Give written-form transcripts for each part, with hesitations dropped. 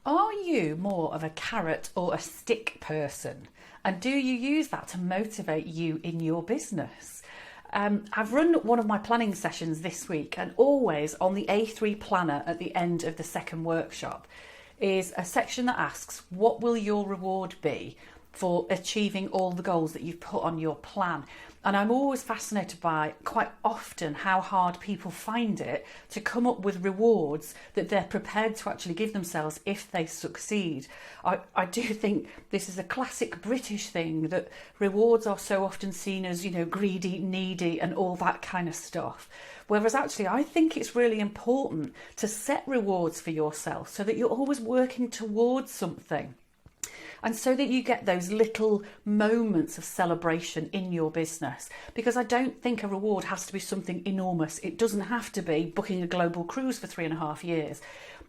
Are you more of a carrot or a stick person? And do you use that to motivate you in your business? I've run one of my planning sessions this week, and always on the A3 planner at the end of the second workshop is a section that asks, what will your reward be for achieving all the goals that you've put on your plan? And I'm always fascinated by, quite often, how hard people find it to come up with rewards that they're prepared to actually give themselves if they succeed. I do think this is a classic British thing, that rewards are so often seen as, greedy, needy and all that kind of stuff. Whereas actually, I think it's really important to set rewards for yourself so that you're always working towards something. And so that you get those little moments of celebration in your business. Because I don't think a reward has to be something enormous. It doesn't have to be booking a global cruise for 3.5 years.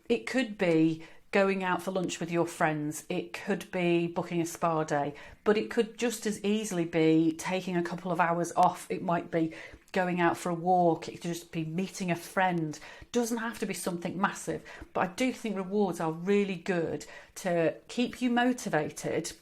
It could be going out for lunch with your friends. It could be booking a spa day. But it could just as easily be taking a couple of hours off. It might be going out for a walk. It could just be meeting a friend. Doesn't have to be something massive, but I do think rewards are really good to keep you motivated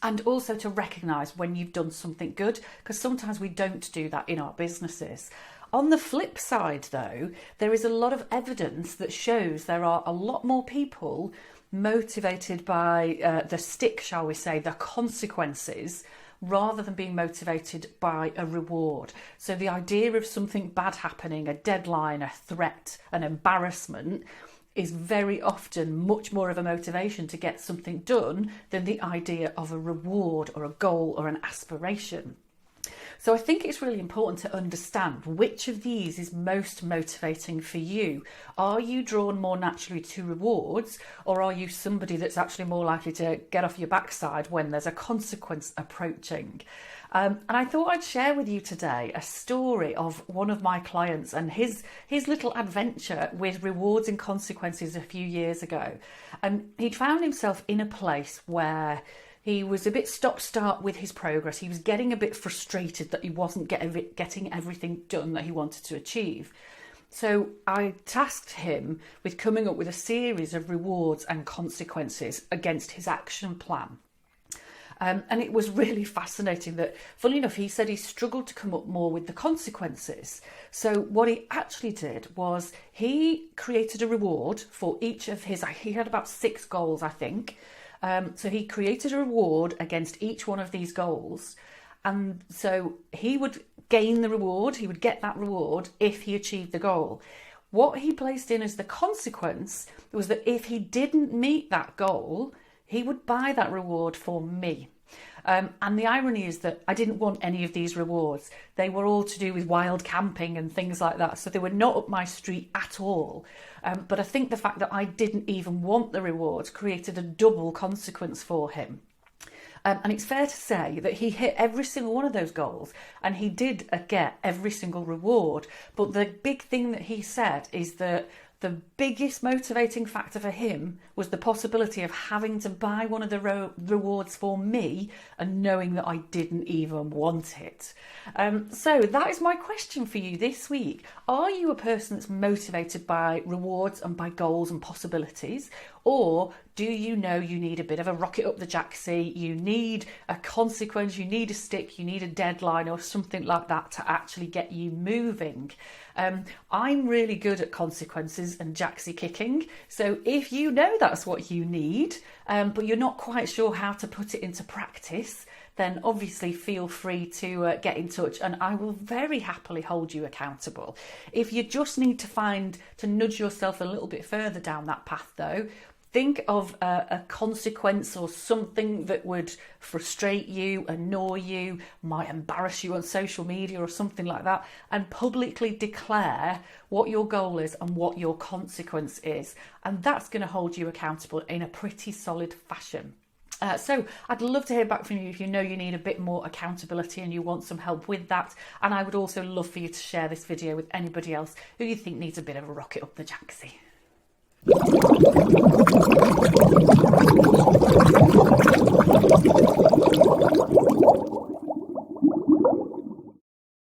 and also to recognise when you've done something good, because sometimes we don't do that in our businesses. On the flip side though, there is a lot of evidence that shows there are a lot more people motivated by the stick, shall we say, the consequences, rather than being motivated by a reward. So the idea of something bad happening, a deadline, a threat, an embarrassment, is very often much more of a motivation to get something done than the idea of a reward or a goal or an aspiration. So I think it's really important to understand which of these is most motivating for you. Are you drawn more naturally to rewards, or are you somebody that's actually more likely to get off your backside when there's a consequence approaching? And I thought I'd share with you today a story of one of my clients and his little adventure with rewards and consequences a few years ago. And he'd found himself in a place where he was a bit stop-start with his progress. He was getting a bit frustrated that he wasn't getting everything done that he wanted to achieve. So I tasked him with coming up with a series of rewards and consequences against his action plan. And it was really fascinating that, funnily enough, he said he struggled to come up more with the consequences. So what he actually did was he created a reward for each of he had about 6 goals, I think. So he created a reward against each one of these goals. And so he would gain the reward, he would get that reward if he achieved the goal. What he placed in as the consequence was that if he didn't meet that goal, he would buy that reward for me. And the irony is that I didn't want any of these rewards. They were all to do with wild camping and things like that. So they were not up my street at all. But I think the fact that I didn't even want the rewards created a double consequence for him. And it's fair to say that he hit every single one of those goals, and he did get every single reward. But the big thing that he said is that the biggest motivating factor for him was the possibility of having to buy one of the rewards for me and knowing that I didn't even want it. So that is my question for you this week. Are you a person that's motivated by rewards and by goals and possibilities? Or do you know you need a bit of a rocket up the jacksie, you need a consequence, you need a stick, you need a deadline or something like that to actually get you moving? I'm really good at consequences and jacksie kicking. So if you know that's what you need, but you're not quite sure how to put it into practice, then obviously feel free to get in touch and I will very happily hold you accountable. If you just need to nudge yourself a little bit further down that path though, think of a consequence or something that would frustrate you, annoy you, might embarrass you on social media or something like that, and publicly declare what your goal is and what your consequence is. And that's going to hold you accountable in a pretty solid fashion. So I'd love to hear back from you if you know you need a bit more accountability and you want some help with that. And I would also love for you to share this video with anybody else who you think needs a bit of a rocket up the jacksie.